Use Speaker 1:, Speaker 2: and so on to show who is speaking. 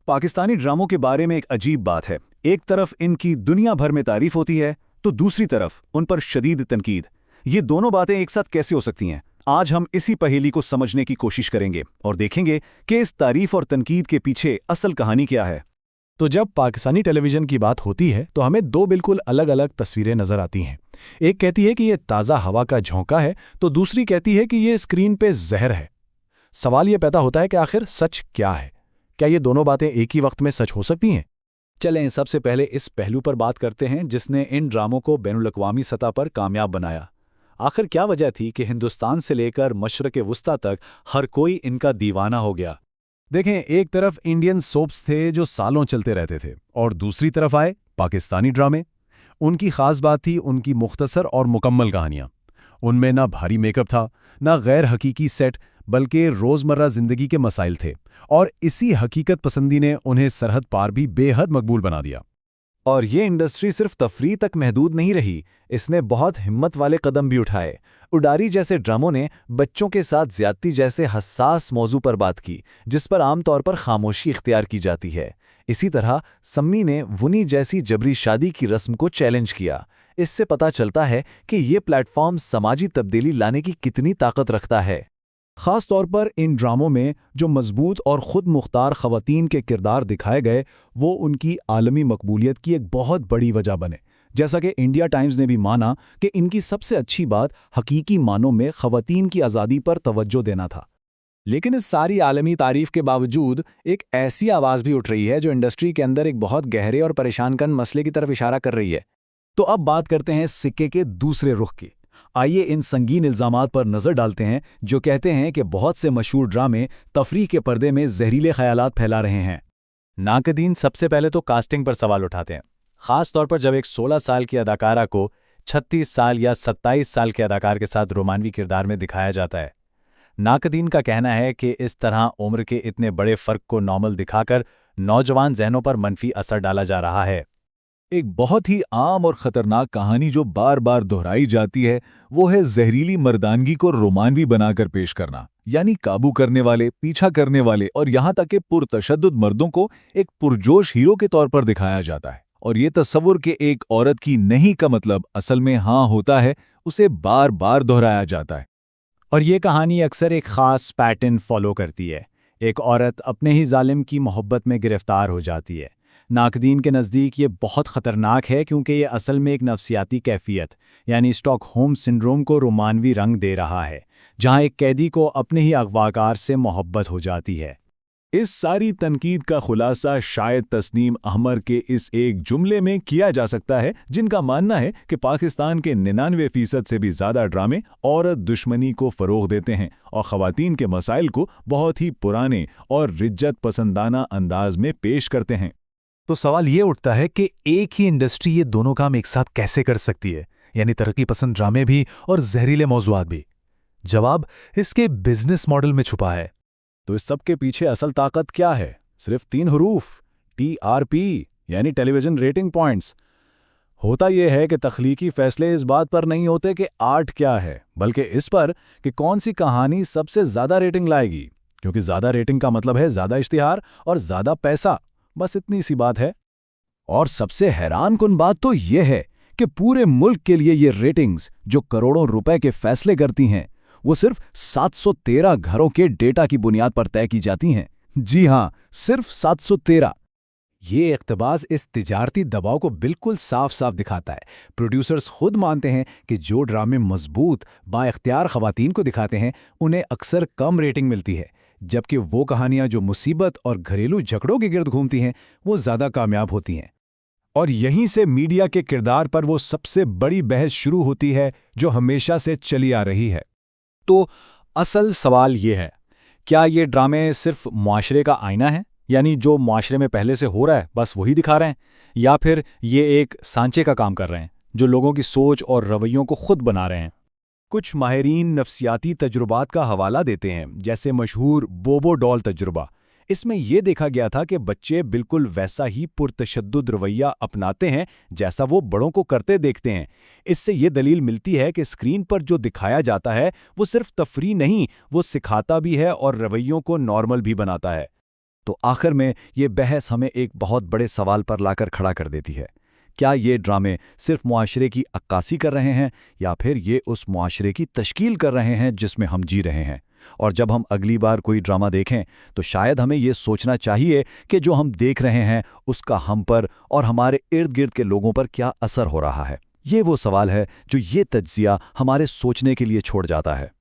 Speaker 1: पाकिस्तानी ड्रामों के बारे में एक अजीब बात है। एक तरफ इनकी दुनिया भर में तारीफ होती है तो दूसरी तरफ उन पर शदीद तनकीद। ये दोनों बातें एक साथ कैसे हो सकती हैं? आज हम इसी पहेली को समझने की कोशिश करेंगे और देखेंगे कि इस तारीफ और तनकीद के पीछे असल कहानी क्या है।
Speaker 2: तो जब पाकिस्तानी टेलीविज़न की बात होती है तो हमें दो बिल्कुल अलग अलग तस्वीरें नज़र आती हैं। एक कहती है कि ये ताज़ा हवा का झोंका है तो दूसरी कहती है कि ये स्क्रीन पे जहर है। सवाल ये पैदा होता है कि आखिर सच क्या है? क्या ये दोनों बातें एक ही वक्त में सच हो सकती हैं?
Speaker 1: चलें सबसे पहले इस पहलू पर बात करते हैं जिसने इन ड्रामों को बैनुल-अक़वामी सतह पर कामयाब बनाया। आखिर क्या वजह थी कि हिंदुस्तान से लेकर मशरक़ वुस्ता तक हर कोई इनका दीवाना हो गया?
Speaker 2: देखें, एक तरफ इंडियन सोप्स थे जो सालों चलते रहते थे और दूसरी तरफ आए पाकिस्तानी ड्रामे। उनकी खास बात थी उनकी मुख्तसर और मुकम्मल कहानियाँ। उनमें ना भारी मेकअप था, ना गैर हकीकी सेट, बल्कि रोज़मर्रा ज़िंदगी के मसाइल थे, और इसी हकीकत पसंदी ने उन्हें सरहद पार भी बेहद मकबूल बना दिया।
Speaker 1: और ये इंडस्ट्री सिर्फ तफरीह तक महदूद नहीं रही, इसने बहुत हिम्मत वाले कदम भी उठाए। उडारी जैसे ड्रामों ने बच्चों के साथ ज्यादती जैसे हसास मौजू पर बात की जिस पर आमतौर पर खामोशी इख्तियार की जाती है। इसी तरह सम्मी ने वुनी जैसी जबरी शादी की रस्म को चैलेंज किया। इससे पता चलता है कि ये प्लेटफॉर्म समाजी तब्दीली लाने की कितनी ताकत रखता है।
Speaker 2: ख़ास तौर पर इन ड्रामों में जो मजबूत और ख़ुद मुख्तार ख़वातीन के किरदार दिखाए गए वो उनकी आलमी मकबूलियत की एक बहुत बड़ी वजह बने। जैसा कि इंडिया टाइम्स ने भी माना कि इनकी सबसे अच्छी बात हकीकी मानों में ख़वातीन की आज़ादी पर तवज्जो देना था। लेकिन इस सारी आलमी तारीफ के बावजूद एक ऐसी आवाज़ भी उठ रही है जो इंडस्ट्री के अंदर एक बहुत गहरे और परेशानकन मसले की तरफ इशारा कर रही है।
Speaker 1: तो अब बात करते हैं सिक्के के दूसरे रुख की। आइए इन संगीन इल्ज़ामात पर नज़र डालते हैं जो कहते हैं कि बहुत से मशहूर ड्रामे तफरीह के पर्दे में जहरीले ख्यालात फैला रहे हैं।
Speaker 3: नाकदीन सबसे पहले तो कास्टिंग पर सवाल उठाते हैं, ख़ास तौर पर जब एक 16 साल की अदाकारा को 36 साल या 27 साल के अदाकार के साथ रोमानवी किरदार में दिखाया जाता है। नाकदीन का कहना है कि इस तरह उम्र के इतने बड़े फ़र्क को नॉर्मल दिखाकर नौजवान ज़हनों पर मनफी असर डाला जा रहा है।
Speaker 4: एक बहुत ही आम और ख़तरनाक कहानी जो बार बार दोहराई जाती है वो है जहरीली मर्दानगी को रोमानवी बनाकर पेश करना, यानी काबू करने वाले, पीछा करने वाले और यहाँ तक कि पुरतशद्दुद मर्दों को एक पुरजोश हीरो के तौर पर दिखाया जाता है। और ये तस्वुर के एक औरत की नहीं का मतलब असल में हाँ होता है, उसे बार बार दोहराया जाता है।
Speaker 1: और ये कहानी अक्सर एक ख़ास पैटर्न फॉलो करती है। एक औरत अपने ही जालिम की मोहब्बत में गिरफ्तार हो जाती है। नाकदीन के नज़दीक ये बहुत ख़तरनाक है क्योंकि ये असल में एक नफ्सियाती कैफियत यानी स्टॉकहोम सिंड्रोम को रोमानवी रंग दे रहा है, जहाँ एक कैदी को अपने ही अगवाकार से मोहब्बत हो जाती है।
Speaker 4: इस सारी तनकीद का खुलासा शायद तस्नीम अहमर के इस एक जुमले में किया जा सकता है, जिनका मानना है कि पाकिस्तान के 99% से भी ज़्यादा ड्रामे औरत दुश्मनी को फ़रोग़ देते हैं और ख़वातीन के मसाइल को बहुत ही पुराने और रिज्जत पसंदाना अंदाज में पेश करते हैं।
Speaker 2: तो सवाल ये उठता है कि एक ही इंडस्ट्री ये दोनों काम एक साथ कैसे कर सकती है, यानी तरक्की पसंद ड्रामे भी और जहरीले मौज़ूआत भी? जवाब इसके बिजनेस मॉडल में छुपा है।
Speaker 1: तो इस सब के पीछे असल ताकत क्या है? सिर्फ 3 हरूफ TRP यानी टेलीविज़न रेटिंग पॉइंट्स। होता यह है कि तख्लीकी फ़ैसले इस बात पर नहीं होते कि आर्ट क्या है, बल्कि इस पर कि कौन सी कहानी सबसे ज़्यादा रेटिंग लाएगी, क्योंकि ज़्यादा रेटिंग का मतलब है ज़्यादा इश्तिहार और ज़्यादा पैसा। बस इतनी सी बात है। और सबसे हैरानकुन बात तो यह है कि पूरे मुल्क के लिए ये रेटिंग्स जो करोड़ों रुपए के फैसले करती हैं वो सिर्फ 713 घरों के डेटा की बुनियाद पर तय की जाती हैं। जी हां, सिर्फ 713।
Speaker 2: ये इक़्तिबास इस तिजारती दबाव को बिल्कुल साफ साफ दिखाता है। प्रोड्यूसर्स खुद मानते हैं कि जो ड्रामे मजबूत बाइख्तियार ख़वातीन को दिखाते हैं उन्हें अक्सर कम रेटिंग मिलती है, जबकि वो कहानियां जो मुसीबत और घरेलू झगड़ों के गिर्द घूमती हैं वो ज़्यादा कामयाब होती हैं।
Speaker 4: और यहीं से मीडिया के किरदार पर वो सबसे बड़ी बहस शुरू होती है जो हमेशा से चली आ रही है।
Speaker 1: तो असल सवाल ये है, क्या ये ड्रामे सिर्फ मुआशरे का आईना है, यानी जो मुआशरे में पहले से हो रहा है बस वही दिखा रहे हैं, या फिर ये एक सांचे का काम कर रहे हैं जो लोगों की सोच और रवैयों को खुद बना रहे हैं?
Speaker 2: कुछ माहिरीन नफ्सियाती तजुर्बात का हवाला देते हैं, जैसे मशहूर बोबो डॉल तजुर्बा। इसमें यह देखा गया था कि बच्चे बिल्कुल वैसा ही पुरतशद्दुद रवैया अपनाते हैं जैसा वो बड़ों को करते देखते हैं। इससे ये दलील मिलती है कि स्क्रीन पर जो दिखाया जाता है वो सिर्फ तफरीह नहीं, वो सिखाता भी है और रवैयों को नॉर्मल भी बनाता है। تو آخر میں یہ بحث ہمیں ایک بہت بڑے سوال پر لا کر کھڑا کر دیتی ہے۔ کیا یہ ڈرامے صرف معاشرے کی عکاسی کر رہے ہیں یا پھر یہ اس معاشرے کی تشکیل کر رہے ہیں جس میں ہم جی رہے ہیں؟ اور جب ہم اگلی بار کوئی ڈرامہ دیکھیں تو شاید ہمیں یہ سوچنا چاہیے کہ جو ہم دیکھ رہے ہیں اس کا ہم پر اور ہمارے ارد گرد کے لوگوں پر کیا اثر ہو رہا ہے۔ یہ وہ سوال ہے جو یہ تجزیہ ہمارے سوچنے کے لیے چھوڑ جاتا ہے۔